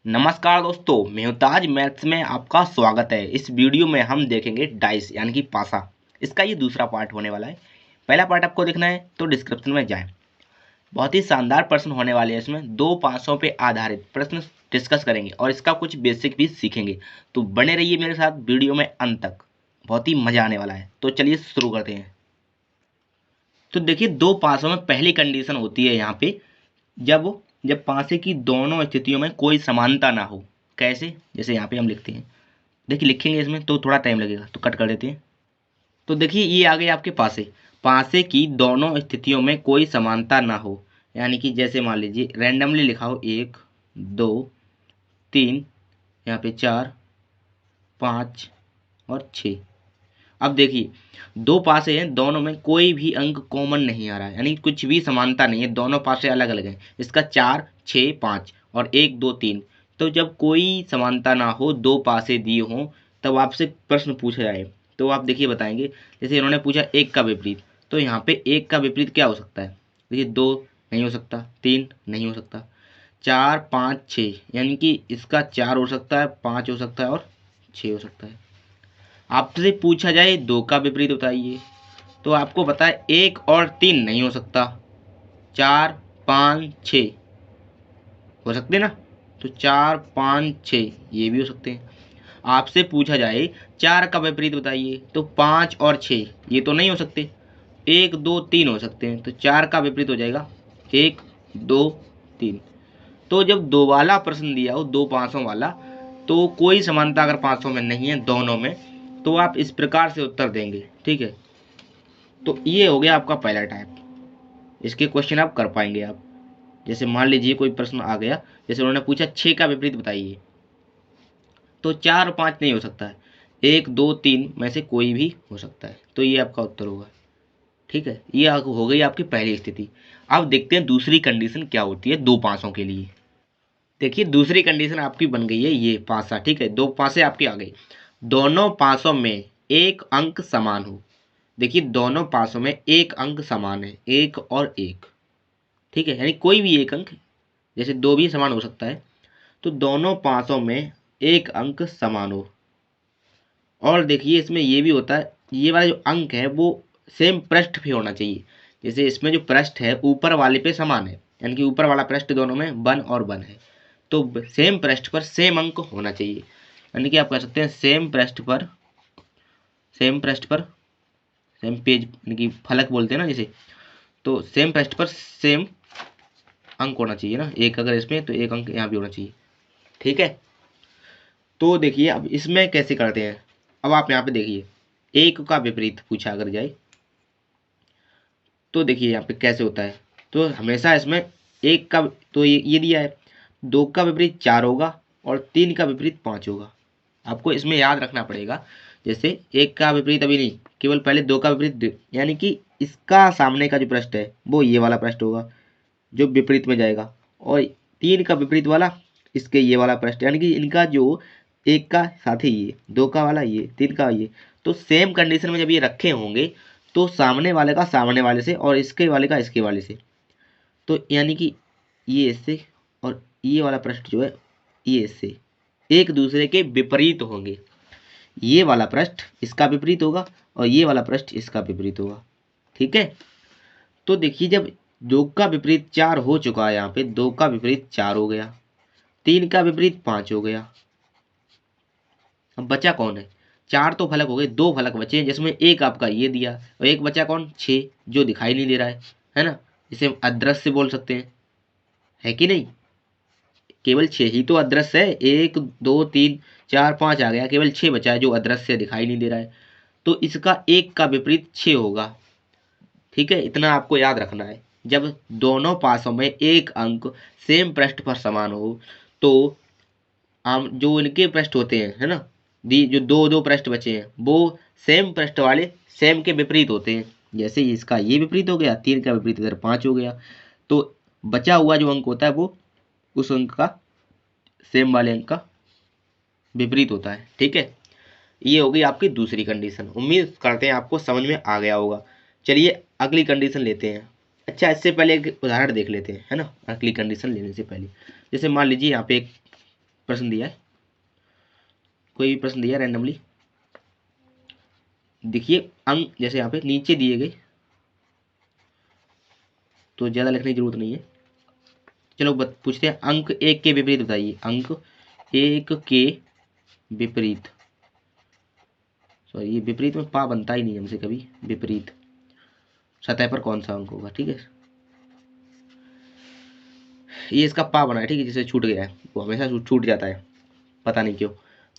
नमस्कार दोस्तों, मैं हूं ताज। मैथ्स में आपका स्वागत है। इस वीडियो में हम देखेंगे डाइस यानी कि पासा। इसका ये दूसरा पार्ट होने वाला है। पहला पार्ट आपको देखना है तो डिस्क्रिप्शन में जाएं। बहुत ही शानदार प्रश्न होने वाले हैं। इसमें दो पासों पे आधारित प्रश्न डिस्कस करेंगे और इसका कुछ बेसिक भी सीखेंगे। तो बने रहिए मेरे साथ वीडियो में अंत तक, बहुत ही मजा आने वाला है। तो चलिए शुरू करते हैं। तो देखिए, दो पासों में पहली कंडीशन होती है यहाँ पे, जब जब पासे की दोनों स्थितियों में कोई समानता ना हो। कैसे? जैसे यहाँ पे हम लिखते हैं, देखिए लिखेंगे इसमें तो थोड़ा टाइम लगेगा तो कट कर देते हैं। तो देखिए ये आ गए आपके पासे। पासे की दोनों स्थितियों में कोई समानता ना हो, यानी कि जैसे मान लीजिए रैंडमली लिखा हो 1 2 3, यहाँ पे 4 5 और 6। अब देखिए दो पासे हैं, दोनों में कोई भी अंक कॉमन नहीं आ रहा है, यानी कुछ भी समानता नहीं है। दोनों पासे अलग अलग हैं। इसका 4 6 5 और 1 2 3। तो जब कोई समानता ना हो, दो पासे दिए हों, तब आपसे प्रश्न पूछा जाए तो आप देखिए बताएंगे। जैसे इन्होंने पूछा एक का विपरीत, तो यहाँ पे एक का विपरीत क्या हो सकता है? देखिए 2 नहीं हो सकता, 3 नहीं हो सकता, 4 5 6, यानी कि इसका 4 हो सकता है, 5 हो सकता है और 6 हो सकता है। आपसे पूछा जाए दो का विपरीत बताइए, तो आपको पता है 1 और 3 नहीं हो सकता, 4 5 6 हो सकते ना। तो 4 5 6 ये भी हो सकते हैं। आपसे पूछा जाए 4 का विपरीत बताइए, तो 5 और 6 ये तो नहीं हो सकते। 1 2 3 हो सकते हैं, तो 4 का विपरीत हो जाएगा 1 2 3। तो जब दो वाला प्रश्न दिया हो, दो पांचों वाला, तो कोई समानता अगर पांचों में नहीं है दोनों में, तो आप इस प्रकार से उत्तर देंगे। ठीक है, तो ये हो गया आपका पहला टाइप। इसके क्वेश्चन आप कर पाएंगे आप। जैसे मान लीजिए कोई प्रश्न आ गया, जैसे उन्होंने पूछा 6 का विपरीत बताइए, तो 4 और 5 नहीं हो सकता है, 1 2 3 में से कोई भी हो सकता है। तो ये आपका उत्तर होगा। ठीक है, ये हो गई आपकी पहली स्थिति। अब देखते हैं दूसरी कंडीशन क्या होती है दो पांचों के लिए। देखिए दूसरी कंडीशन आपकी बन गई है ये पासा। ठीक है, दो पासे आपके आ गई। दोनों पासों में एक अंक समान हो। देखिए दोनों पासों में एक अंक समान है, एक और एक। ठीक है, यानी कोई भी एक अंक, जैसे दो भी समान हो सकता है। तो दोनों पासों में एक अंक समान हो। और देखिए इसमें ये भी होता है, ये वाला जो अंक है वो सेम पृष्ठ पे होना चाहिए। जैसे इसमें जो पृष्ठ है ऊपर वाले पे समान है, यानी कि ऊपर वाला पृष्ठ दोनों में 1 और 1 है। तो सेम पृष्ठ पर सेम अंक होना चाहिए, यानी कि आप कह सकते हैं सेम पृष्ठ पर सेम पेज, यानी कि फलक बोलते हैं ना जैसे। तो सेम पृष्ठ पर सेम अंक होना चाहिए ना, एक अगर इसमें तो एक अंक यहाँ भी होना चाहिए। ठीक है, तो देखिए अब इसमें कैसे करते हैं। अब आप यहाँ पे देखिए, एक का विपरीत पूछा अगर जाए, तो देखिए यहाँ पे कैसे होता है। तो हमेशा इसमें एक का, तो ये दिया है, दो का विपरीत 4 होगा और 3 का विपरीत 5 होगा। आपको इसमें याद रखना पड़ेगा। जैसे एक का विपरीत अभी नहीं, केवल पहले दो का विपरीत, यानी कि इसका सामने का जो पृष्ठ है वो ये वाला पृष्ठ होगा जो विपरीत में जाएगा, और 3 का विपरीत वाला इसके ये वाला पृष्ठ, यानी कि इनका जो एक का साथ ही ये, दो का वाला ये, 3 का ये। तो सेम कंडीशन में जब ये रखे होंगे, तो सामने वाले का सामने वाले से और इसके वाले का इसके वाले से, तो यानी कि ये इससे और ये वाला पृष्ठ जो है ये इससे एक दूसरे के विपरीत होंगे। ये वाला पृष्ठ इसका विपरीत होगा और ये वाला पृष्ठ इसका विपरीत होगा। ठीक है, तो देखिए जब दो का विपरीत 4 हो चुका है, यहाँ पे दो का विपरीत 4 हो गया, 3 का विपरीत 5 हो गया। अब बचा कौन है? 4 तो फलक हो गए, 2 फलक बचे हैं, जिसमें एक आपका ये दिया और एक बचा कौन? 6, जो दिखाई नहीं दे रहा है ना। इसे हम अदृश्य बोल सकते हैं, है कि नहीं। केवल 6 ही तो अदृश्य है, 1 2 3 4 5 आ गया, केवल 6 बचा है जो अदृश्य दिखाई नहीं दे रहा है। तो इसका एक का विपरीत 6 होगा। ठीक है, इतना आपको याद रखना है। जब दोनों पासों में एक अंक सेम पृष्ठ पर समान हो, तो आम जो इनके पृष्ठ होते हैं, है ना, दी जो दो दो पृष्ठ बचे हैं वो सेम पृष्ठ वाले सेम के विपरीत होते हैं। जैसे इसका ये विपरीत हो गया, 3 का विपरीत इधर 5 हो गया, तो बचा हुआ जो अंक होता है वो उस अंक का, सेम वाले अंक का विपरीत होता है। ठीक है, ये हो गई आपकी दूसरी कंडीशन। उम्मीद करते हैं आपको समझ में आ गया होगा। चलिए अगली कंडीशन लेते हैं। अच्छा, इससे पहले एक उदाहरण देख लेते हैं, है ना, अगली कंडीशन लेने से पहले। जैसे मान लीजिए यहाँ पे एक प्रश्न दिया है, कोई भी प्रश्न दिया रैंडमली, देखिए अंक जैसे यहाँ पे नीचे दिए गए, तो ज़्यादा लिखने की जरूरत नहीं है। चलो पूछते हैं, अंक एक के विपरीत बताइए। अंक एक के विपरीत, सॉरी ये विपरीत में पा बनता ही नहीं हमसे कभी। विपरीत सतह पर कौन सा अंक होगा, ठीक है। ये इसका पा बना है, ठीक है, जिसे छूट गया है, वो हमेशा छूट जाता है, पता नहीं क्यों।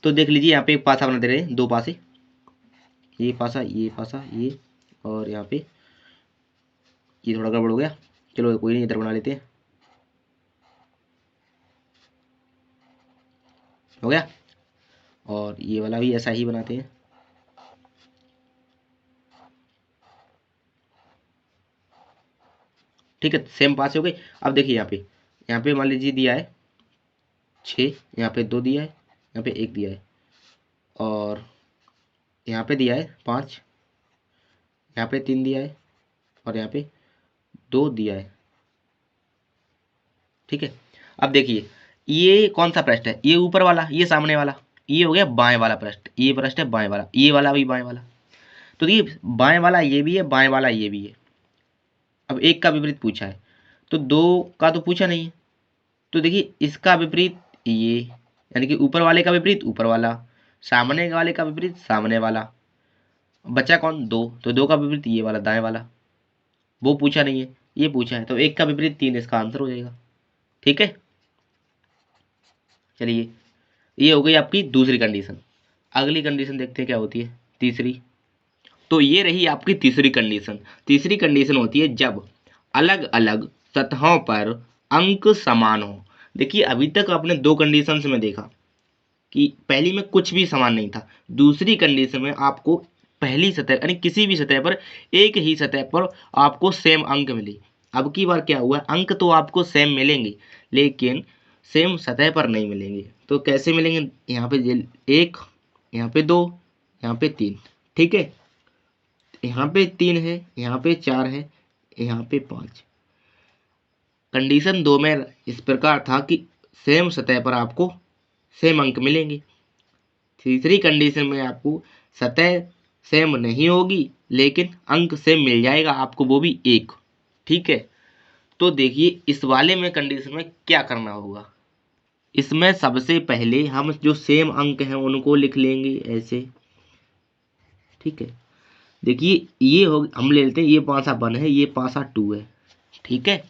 तो देख लीजिए यहाँ पे एक पासा बना दे रहे हैं, दो पासे, ये पासा ये पासा ये, और यहाँ पे ये थोड़ा गड़बड़ हो गया, चलो कोई नहीं, इधर बना लेते हैं, हो गया। और ये वाला भी ऐसा ही बनाते हैं, ठीक है, सेम पास हो गई। अब देखिए यहाँ पे मान लीजिए दिया है 6, यहाँ पे 2 दिया है, यहाँ पे 1 दिया है, और यहाँ पे दिया है 5, यहाँ पे 3 दिया है, और यहाँ पे 2 दिया है, ठीक है। अब देखिए ये कौन सा पृष्ठ है, ये ऊपर वाला, ये सामने वाला, ये हो गया बाएं वाला पृष्ठ, ये पृष्ठ है बाएं वाला, ये वाला भी बाएं वाला। तो देखिए बाएं वाला ये भी है, बाएं वाला ये भी है। अब एक का विपरीत पूछा है, तो दो का तो पूछा नहीं है, तो देखिए इसका विपरीत ये, यानी कि ऊपर वाले का विपरीत ऊपर वाला, सामने वाले का विपरीत सामने वाला, बचा कौन, दो, तो दो का विपरीत ये वाला दाएं वाला, वो पूछा नहीं है, ये पूछा है, तो एक का विपरीत 3, इसका आंसर हो जाएगा, ठीक है। चलिए ये हो गई आपकी दूसरी कंडीशन। अगली कंडीशन देखते हैं क्या होती है, तीसरी। तो ये रही आपकी तीसरी कंडीशन। तीसरी कंडीशन होती है जब अलग अलग सतहों पर अंक समान हो। देखिए अभी तक आपने दो कंडीशंस में देखा कि पहली में कुछ भी समान नहीं था, दूसरी कंडीशन में आपको पहली सतह यानी किसी भी सतह पर, एक ही सतह पर आपको सेम अंक मिले। अब की बार क्या हुआ, अंक तो आपको सेम मिलेंगे लेकिन सेम सतह पर नहीं मिलेंगे। तो कैसे मिलेंगे, यहाँ पे 1, यहाँ पे 2, यहाँ पे 3, ठीक है। यहाँ पे 3 है, यहाँ पे 4 है, यहाँ पे 5। कंडीशन 2 में इस प्रकार था कि सेम सतह पर आपको सेम अंक मिलेंगे। तीसरी कंडीशन में आपको सतह सेम नहीं होगी लेकिन अंक सेम मिल जाएगा आपको, वो भी 1, ठीक है। तो देखिए इस वाले में कंडीशन में क्या करना होगा, इसमें सबसे पहले हम जो सेम अंक हैं उनको लिख लेंगे ऐसे, ठीक है। देखिए ये हो, हम ले लेते हैं ये पासा 1 है, ये पासा 2 है, ठीक है।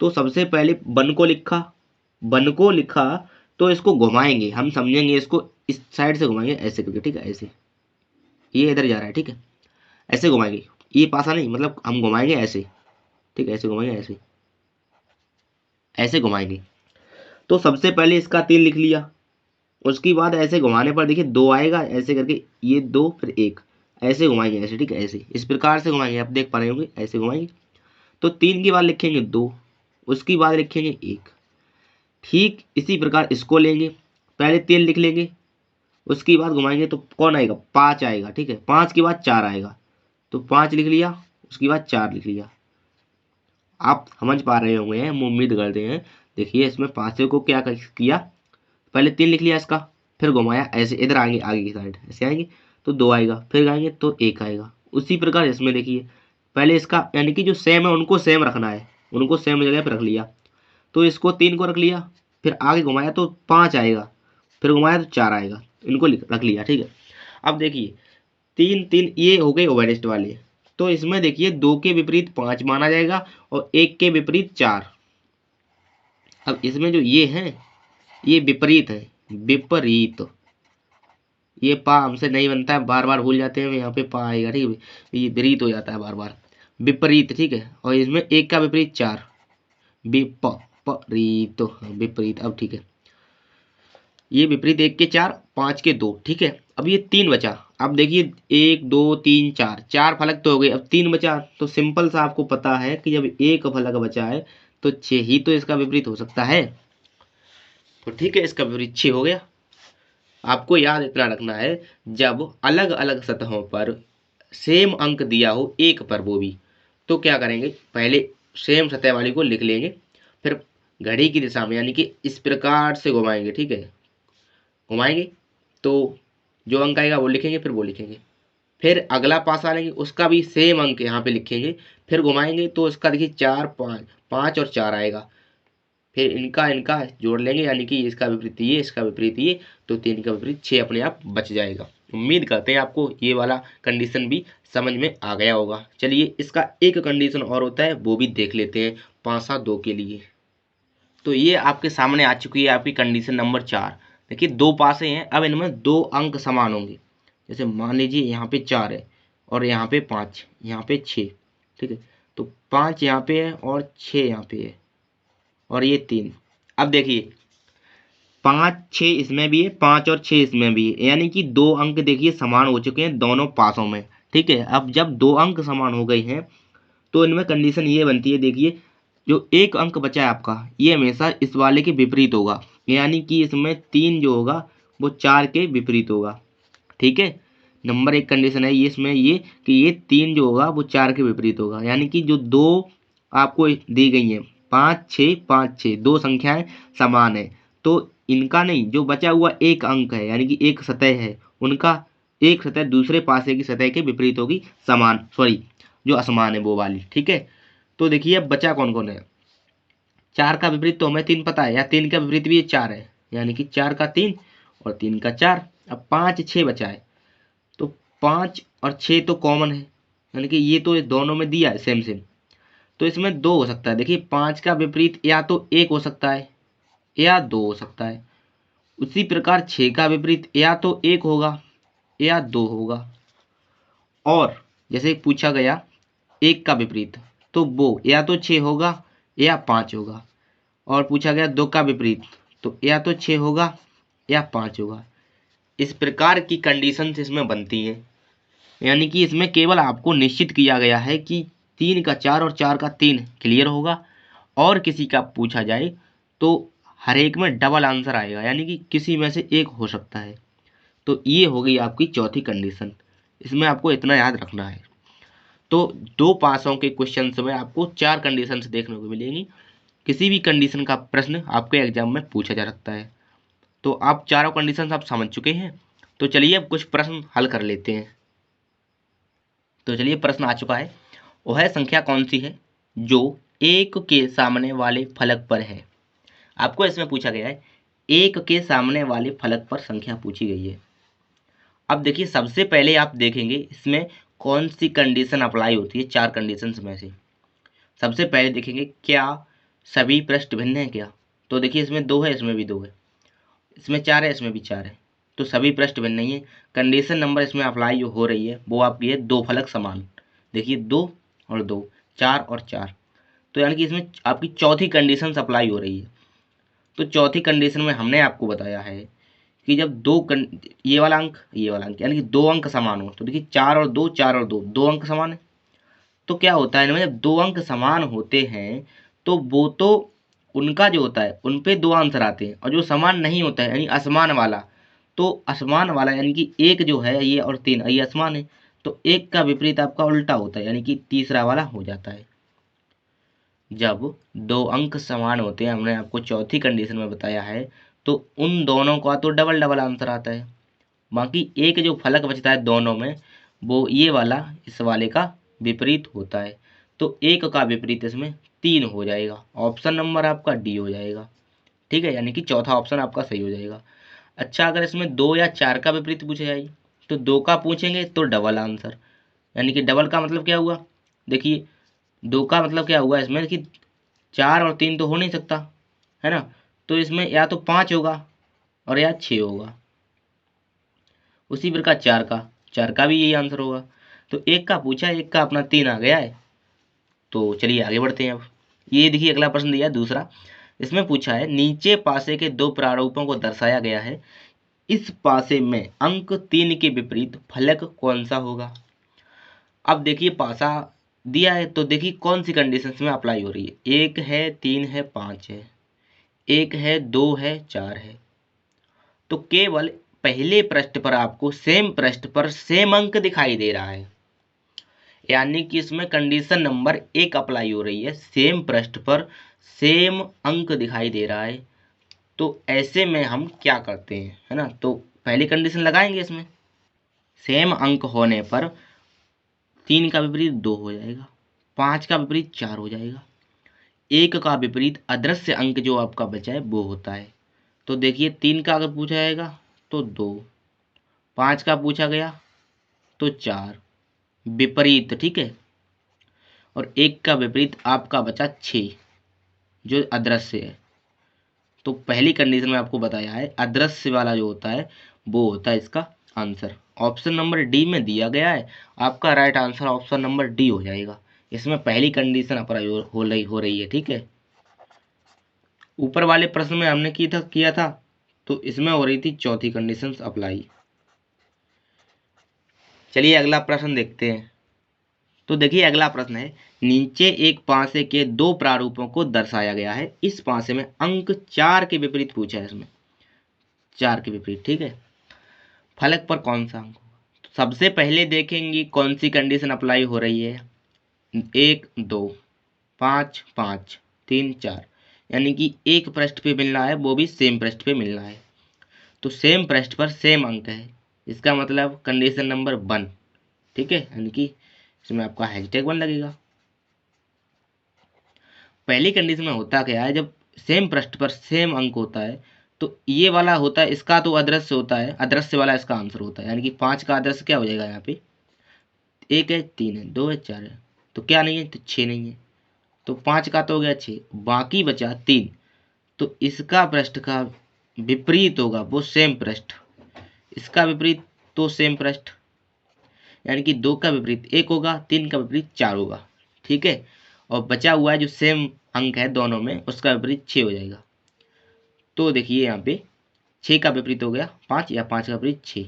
तो सबसे पहले 1 को लिखा, 1 को लिखा तो इसको घुमाएंगे, हम समझेंगे इसको इस साइड से घुमाएंगे ऐसे करके, ठीक है, ऐसे, ये इधर जा रहा है, ठीक है, ऐसे घुमाएंगे, ये पासा नहीं, मतलब हम घुमाएंगे ऐसे, ठीक है, ऐसे घुमाएंगे, ऐसे ऐसे घुमाएंगे। तो सबसे पहले इसका 3 लिख लिया, उसके बाद ऐसे घुमाने पर देखिए 2 आएगा, ऐसे करके ये 2 फिर 1, ऐसे घुमाएंगे ऐसे, ठीक है, ऐसे इस प्रकार से घुमाएंगे, आप देख पा रहे होंगे, ऐसे घुमाएंगे। तो 3 की बाद लिखेंगे 2, उसकी बाद लिखेंगे 1, ठीक इसी प्रकार इसको लेंगे, पहले 3 लिख लेंगे, उसकी बाद घुमाएंगे तो कौन आएगा, 5 आएगा, ठीक है, 5 के बाद 4 आएगा, तो 5 लिख लिया, उसके बाद 4 लिख लिया। आप समझ पा रहे होंगे, हम उम्मीद करते हैं। देखिए इसमें पांचों को क्या किया, पहले 3 लिख लिया इसका, फिर घुमाया ऐसे, इधर आएंगे आगे की साइड ऐसे आएंगे तो 2 आएगा, फिर आएंगे तो 1 आएगा। उसी प्रकार इसमें देखिए पहले इसका यानी कि जो सेम है उनको सेम रखना है, उनको सेम जगह पर रख लिया, तो इसको 3 को रख लिया, फिर आगे घुमाया तो 5 आएगा, फिर घुमाया तो 4 आएगा, इनको रख लिया, ठीक है। अब देखिए 3 3 ये हो गए ओवरलिस्ट वाले, तो इसमें देखिए 2 के विपरीत 5 माना जाएगा और 1 के विपरीत 4। अब इसमें जो ये है ये विपरीत है, विपरीत, ये पा हमसे नहीं बनता है, बार बार भूल जाते हैं, यहाँ पे पा आएगा, ठीक है, ये विपरीत हो जाता है बार बार, विपरीत, ठीक है। और इसमें 1 का विपरीत 4, विपरीत, विपरीत। अब ठीक है, ये विपरीत 1 के 4, 5 के 2, ठीक है। अब ये 3 बचा, अब देखिए 1 2 3 4, 4 फलक तो हो गए, अब 3 बचा, तो सिंपल सा आपको पता है कि जब एक फलक बचा है तो 6 ही तो इसका विपरीत हो सकता है, तो ठीक है, इसका विपरीत 6 हो गया। आपको याद इतना रखना है, जब अलग अलग सतहों पर सेम अंक दिया हो एक पर वो भी, तो क्या करेंगे, पहले सेम सतह वाली को लिख लेंगे, फिर घड़ी की दिशा में, यानी कि इस प्रकार से घुमाएंगे, ठीक है, घुमाएंगे तो जो अंक आएगा वो लिखेंगे, फिर वो लिखेंगे, फिर अगला पासा लेंगे उसका भी सेम अंक यहाँ पे लिखेंगे, फिर घुमाएंगे तो उसका देखिए 4 5, 5 और 4 आएगा, फिर इनका इनका जोड़ लेंगे, यानी कि इसका विपरीत ये, इसका विपरीत ये, तो 3 का विपरीत 6 अपने आप बच जाएगा। उम्मीद करते हैं आपको ये वाला कंडीशन भी समझ में आ गया होगा। चलिए इसका एक कंडीशन और होता है, वो भी देख लेते हैं पासा 2 के लिए। तो ये आपके सामने आ चुकी है आपकी कंडीशन नंबर 4। देखिए दो पासे हैं, अब इनमें 2 अंक समान होंगे। जैसे मान लीजिए यहाँ पे 4 है और यहाँ पे 5, यहाँ पे 6, ठीक है, तो 5 यहाँ पे है और 6 यहाँ पे है और ये 3। अब देखिए 5 6 इसमें भी है, 5 और 6 इसमें भी है, यानी कि 2 अंक देखिए समान हो चुके हैं दोनों पासों में, ठीक है। अब जब 2 अंक समान हो गए हैं तो इनमें कंडीशन ये बनती है, देखिए जो एक अंक बचा है आपका ये हमेशा इस वाले के विपरीत होगा, यानी कि इसमें 3 जो होगा वो 4 के विपरीत होगा, ठीक है। नंबर 1 कंडीशन है ये इसमें, ये कि ये 3 जो होगा वो 4 के विपरीत होगा, यानी कि जो 2 आपको दी गई हैं 5 6 दो संख्याएं समान है, तो इनका नहीं, जो बचा हुआ एक अंक है यानी कि एक सतह है, उनका एक सतह दूसरे पासे की सतह के विपरीत होगी, समान, सॉरी जो असमान है वो वाली, ठीक है। तो देखिए अब बचा कौन कौन है। 4 का विपरीत तो हमें 3 पता है, या 3 का विपरीत भी ये 4 है, यानी कि 4 का 3 और 3 का 4। अब 5 6 बचा है, तो 5 और 6 तो कॉमन है, यानी कि ये तो दोनों में दिया है सेम सेम, तो इसमें 2 हो सकता है। देखिए 5 का विपरीत या तो 1 हो सकता है या 2 हो सकता है, उसी प्रकार 6 का विपरीत या तो 1 होगा या 2 होगा, और जैसे पूछा गया 1 का विपरीत, तो वो या तो 6 होगा या 5 होगा, और पूछा गया 2 का विपरीत, तो या तो 6 होगा या 5 होगा। इस प्रकार की कंडीशंस इसमें बनती हैं, यानी कि इसमें केवल आपको निश्चित किया गया है कि 3 का 4 और 4 का 3 क्लियर होगा, और किसी का पूछा जाए तो हर एक में डबल आंसर आएगा, यानी कि किसी में से एक हो सकता है। तो ये हो गई आपकी चौथी कंडीशन, इसमें आपको इतना याद रखना है। तो 2 पासों के क्वेश्चन में आपको 4 कंडीशंस देखने को मिलेंगी, किसी भी कंडीशन का प्रश्न आपके एग्जाम में पूछा जा सकता है। तो आप चारों कंडीशंस आप समझ चुके हैं, तो चलिए अब कुछ प्रश्न हल कर लेते हैं। तो चलिए प्रश्न आ चुका है, वह संख्या कौन सी है जो 1 के सामने वाले फलक पर है। आपको इसमें पूछा गया है 1 के सामने वाले फलक पर संख्या पूछी गई है। अब देखिए सबसे पहले आप देखेंगे इसमें कौन सी कंडीशन अप्लाई होती है, 4 कंडीशंस में से। सबसे पहले देखेंगे क्या सभी पृष्ठ भिन्न है क्या, तो देखिए इसमें 2 है, इसमें भी 2 है, इसमें 4 है, इसमें भी 4 है, तो सभी पृष्ठ भिन्न नहीं है। कंडीशन नंबर इसमें अप्लाई जो हो रही है वो आपकी है 2 फलक समान। देखिए 2 और 2, 4 और 4, तो यानी कि इसमें आपकी चौथी कंडीशन अप्लाई हो रही है। तो चौथी कंडीशन में हमने आपको बताया है कि जब ये वाला अंक यानी कि 2 अंक समान हो, तो देखिए 4 और 2, 4 और 2, 2 अंक समान है। तो क्या होता है इनमें, जब 2 अंक समान होते हैं तो वो तो उनका जो होता है उन पे 2 आंसर आते हैं, और जो समान नहीं होता है यानी असमान वाला, तो असमान वाला यानी कि 1 जो है ये और 3 ये असमान है, तो 1 का विपरीत आपका उल्टा होता है, यानी कि तीसरा वाला हो जाता है। जब 2 अंक समान होते हैं, हमने आपको चौथी कंडीशन में बताया है, तो उन दोनों का तो डबल डबल आंसर आता है। बाकी एक जो फलक बचता है दोनों में, वो ये वाला इस वाले का विपरीत होता है, तो 1 का विपरीत इसमें 3 हो जाएगा। ऑप्शन नंबर आपका डी हो जाएगा, ठीक है, यानी कि चौथा ऑप्शन आपका सही हो जाएगा। अच्छा अगर इसमें 2 या 4 का विपरीत पूछा जाए, तो 2 का पूछेंगे तो डबल आंसर, यानी कि डबल का मतलब क्या हुआ, देखिए 2 का मतलब क्या हुआ इसमें कि 4 और 3 तो हो नहीं सकता, है ना, तो इसमें या तो 5 होगा और या 6 होगा। उसी प्रकार 4 का भी यही आंसर होगा। तो 1 का पूछा, 1 का अपना 3 आ गया है। तो चलिए आगे बढ़ते हैं। अब ये देखिए अगला प्रश्न दिया है दूसरा, इसमें पूछा है नीचे पासे के 2 प्रारूपों को दर्शाया गया है, इस पासे में अंक 3 के विपरीत फलक कौन सा होगा। अब देखिए पासा दिया है, तो देखिए कौन सी कंडीशन में अप्लाई हो रही है, 1 है, 3 है, 5 है, 1 है, 2 है, 4 है। तो केवल पहले पृष्ठ पर आपको सेम पृष्ठ पर सेम अंक दिखाई दे रहा है, यानी कि इसमें कंडीशन नंबर 1 अप्लाई हो रही है, सेम पृष्ठ पर सेम अंक दिखाई दे रहा है, तो ऐसे में हम क्या करते हैं, है ना। तो पहली कंडीशन लगाएंगे इसमें, सेम अंक होने पर 3 का विपरीत 2 हो जाएगा, 5 का विपरीत 4 हो जाएगा, 1 का विपरीत अदृश्य अंक जो आपका बचा है वो होता है। तो देखिए 3 का अगर पूछा जाएगा तो 2, 5 का पूछा गया तो 4 विपरीत, ठीक है। और 1 का विपरीत आपका बचा 6 जो अदृश्य है। तो पहली कंडीशन में आपको बताया है अदृश्य वाला जो होता है वो होता है इसका आंसर। ऑप्शन नंबर डी में दिया गया है, आपका right answer option number D हो जाएगा। इसमें पहली कंडीशन अप्लाई हो रही है, ठीक है। ऊपर वाले प्रश्न में हमने किया था तो इसमें हो रही थी चौथी कंडीशन अप्लाई। चलिए अगला प्रश्न देखते हैं। तो देखिए अगला प्रश्न है, नीचे एक पासे के दो प्रारूपों को दर्शाया गया है। इस पासे में अंक 4 के विपरीत पूछा है, इसमें 4 के विपरीत, ठीक है। फलक पर कौन सा अंक होगा? तो सबसे पहले देखेंगे कौन सी कंडीशन अप्लाई हो रही है। 1 2 5 5 3 4, यानी कि एक पृष्ठ पे मिलना है, वो भी सेम पृष्ठ पे मिलना है। तो सेम पृष्ठ पर सेम अंक है, इसका मतलब कंडीशन नंबर 1, ठीक है। यानी कि इसमें आपका #1 लगेगा। पहली कंडीशन में होता क्या है, जब सेम पृष्ठ पर सेम अंक होता है तो ये वाला होता है, इसका तो अदृश्य होता है, अदृश्य वाला इसका आंसर होता है। यानी कि 5 का अदृश्य क्या हो जाएगा, यहाँ पे 1 है, 3 है, 2 है, 4 है, तो क्या नहीं है, तो 6 नहीं है। तो 5 का तो हो गया 6, बाकी बचा 3। तो इसका पृष्ठ का विपरीत होगा वो सेम पृष्ठ, इसका विपरीत तो सेम पृष्ठ, यानी कि 2 का विपरीत 1 होगा, 3 का विपरीत 4 होगा, ठीक है। और बचा हुआ है जो सेम अंक है दोनों में, उसका विपरीत 6 हो जाएगा। तो देखिए यहाँ पे 6 का विपरीत हो गया 5, या 5 का विपरीत 6।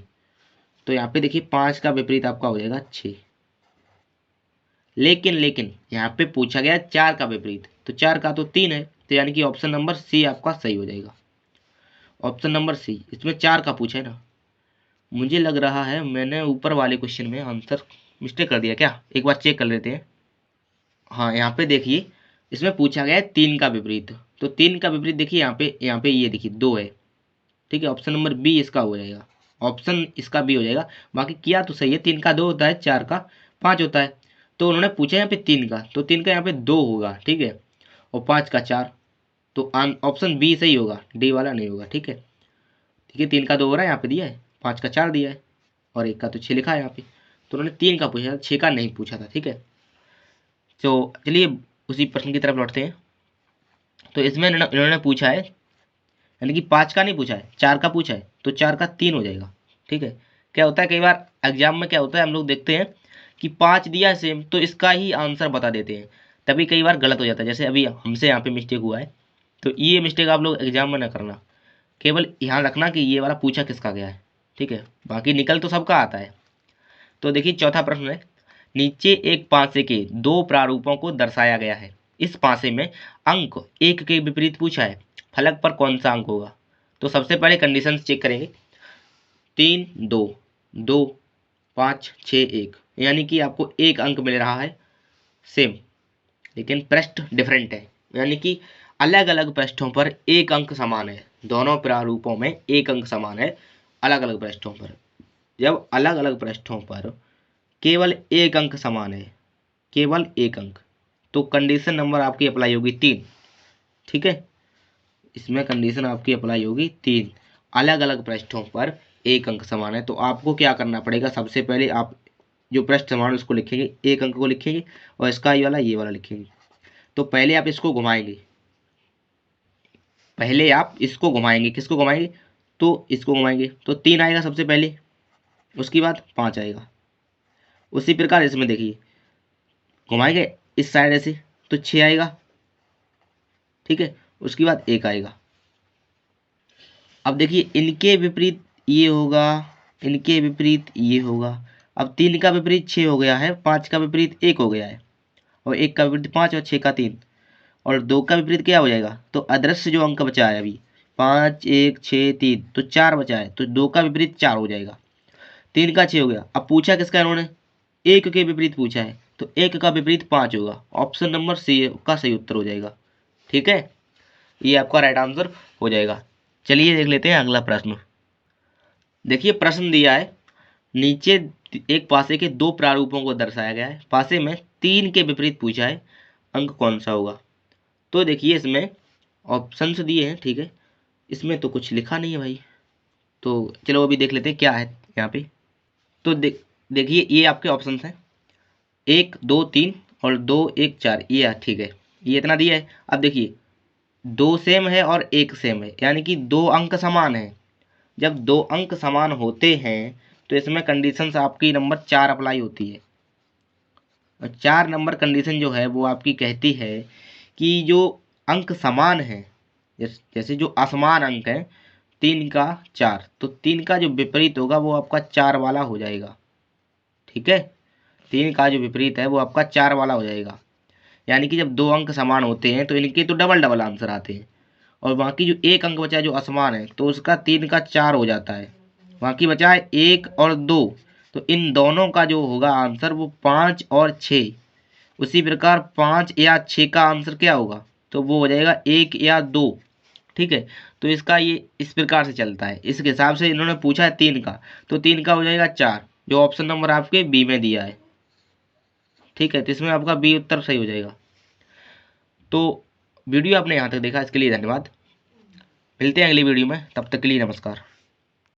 तो यहाँ पे देखिए 5 का विपरीत आपका हो जाएगा 6। लेकिन यहाँ पे पूछा गया 4 का विपरीत, तो 4 का तो 3 है, तो यानी कि ऑप्शन नंबर सी आपका सही हो जाएगा। ऑप्शन नंबर सी, इसमें 4 का पूछा है ना। मुझे लग रहा है मैंने ऊपर वाले क्वेश्चन में आंसर मिस्टेक कर दिया क्या, एक बार चेक कर लेते हैं। हाँ यहाँ पे देखिए इसमें पूछा गया है 3 का विपरीत, तो 3 का विपरीत देखिए यहाँ पे ये देखिए 2 है, ठीक है। ऑप्शन नंबर बी इसका हो जाएगा, ऑप्शन इसका बी हो जाएगा। बाकी किया तो सही है, 3 का 2 होता है, 4 का 5 होता है। तो उन्होंने पूछा यहाँ पे 3 का, तो 3 का यहाँ पे 2 होगा, ठीक है। और 5 का 4, तो ऑप्शन बी सही होगा, डी वाला नहीं होगा, ठीक है। ठीक है, 3 का 2 हो रहा है, यहाँ पे दिया है, 5 का 4 दिया है, और 1 का तो 6 लिखा है यहाँ पे। तो उन्होंने 3 का पूछा था, 6 का नहीं पूछा था, ठीक है। तो चलिए उसी प्रश्न की तरफ लौटते हैं। तो इसमें इन्होंने पूछा है, यानी कि 5 का नहीं पूछा है, 4 का पूछा है, तो 4 का 3 हो जाएगा, ठीक है। क्या होता है कई बार एग्जाम में क्या होता है, हम लोग देखते हैं कि 5 दिया है सेम, तो इसका ही आंसर बता देते हैं, तभी कई बार गलत हो जाता है। जैसे अभी हमसे यहाँ पे मिस्टेक हुआ है, तो ये मिस्टेक आप लोग एग्जाम में ना करना, केवल ध्यान रखना कि ये वाला पूछा किसका गया है, ठीक है। बाकी निकल तो सबका आता है। तो देखिए चौथा प्रश्न है, नीचे एक पासे के दो प्रारूपों को दर्शाया गया है। इस पासे में अंक 1 के विपरीत पूछा है, फलक पर कौन सा अंक होगा। तो सबसे पहले कंडीशन चेक करेंगे, 3 2 2 5 6 1, यानी कि आपको एक अंक मिल रहा है सेम, लेकिन पृष्ठ डिफरेंट है, यानी कि अलग अलग पृष्ठों पर एक अंक समान है। दोनों प्रारूपों में एक अंक समान है, अलग अलग पृष्ठों पर। जब अलग अलग पृष्ठों पर केवल एक अंक समान है, केवल एक अंक, तो कंडीशन नंबर आपकी अप्लाई होगी 3, ठीक है। इसमें कंडीशन आपकी अप्लाई होगी 3, अलग अलग पृष्ठों पर एक अंक समान है। तो आपको क्या करना पड़ेगा, सबसे पहले आप जो पृष्ठ समान है उसको लिखेंगे, एक अंक को लिखेंगे, और इसका ये वाला लिखेंगे। तो पहले आप इसको घुमाएंगे, पहले आप इसको घुमाएंगे, किसको घुमाएंगे, तो इसको घुमाएंगे, तो 3 आएगा सबसे पहले, उसके बाद 5 आएगा। उसी प्रकार इसमें देखिए घुमाएंगे इस साइड ऐसे, तो 6 आएगा, ठीक है। उसके बाद 1 आएगा। अब देखिए इनके विपरीत ये होगा, इनके विपरीत ये होगा। अब 3 का विपरीत 6 हो गया है, 5 का विपरीत 1 हो गया है, और 1 का विपरीत 5, और 6 का 3, और 2 का विपरीत क्या हो जाएगा, तो अदृश्य जो अंक बचा है अभी 5 1 6 3, तो 4 बचा है, तो 2 का विपरीत 4 हो जाएगा। 3 का 6 हो गया। अब पूछा किसका इन्होंने, 1 के विपरीत पूछा है, तो 1 का विपरीत 5 होगा। ऑप्शन नंबर सी का सही उत्तर हो जाएगा। ठीक है, ये आपका राइट आंसर हो जाएगा। चलिए देख लेते हैं अगला प्रश्न। देखिए प्रश्न दिया है, नीचे एक पासे के दो प्रारूपों को दर्शाया गया है, पासे में 3 के विपरीत पूछा है, अंक कौन सा होगा। तो देखिए इसमें ऑप्शंस दिए हैं, ठीक है, इसमें तो कुछ लिखा नहीं है भाई, तो चलो अभी देख लेते हैं क्या है यहाँ पे। तो देखिए ये आपके ऑप्शंस हैं 1 2 3 और 2 1 4, ये ठीक है, ये इतना दिया है। अब देखिए 2 सेम है और 1 सेम है, यानी कि 2 अंक समान है। जब 2 अंक समान होते हैं तो इसमें कंडीशंस आपकी नंबर 4 अप्लाई होती है। और 4 नंबर कंडीशन जो है वो आपकी कहती है कि जो अंक समान है, जैसे जो असमान अंक है 3 का 4, तो 3 का जो विपरीत होगा वो आपका 4 वाला हो जाएगा। ठीक है, 3 का जो विपरीत है वो आपका 4 वाला हो जाएगा। यानी कि जब 2 अंक समान होते हैं तो इनके तो डबल डबल आंसर आते हैं, और बाकी जो एक अंक बचा है जो असमान है तो उसका 3 का 4 हो जाता है। बाकी बचा है 1 और 2, तो इन दोनों का जो होगा आंसर वो 5 और 6। उसी प्रकार 5 या 6 का आंसर क्या होगा, तो वो हो जाएगा 1 या 2। ठीक है, तो इसका ये इस प्रकार से चलता है, इस हिसाब से इन्होंने पूछा है 3 का, तो 3 का हो जाएगा 4, जो ऑप्शन नंबर आपके बी में दिया है। ठीक है, तो इसमें आपका बी उत्तर सही हो जाएगा। तो वीडियो आपने यहाँ तक देखा, इसके लिए धन्यवाद। मिलते हैं अगली वीडियो में, तब तक के लिए नमस्कार।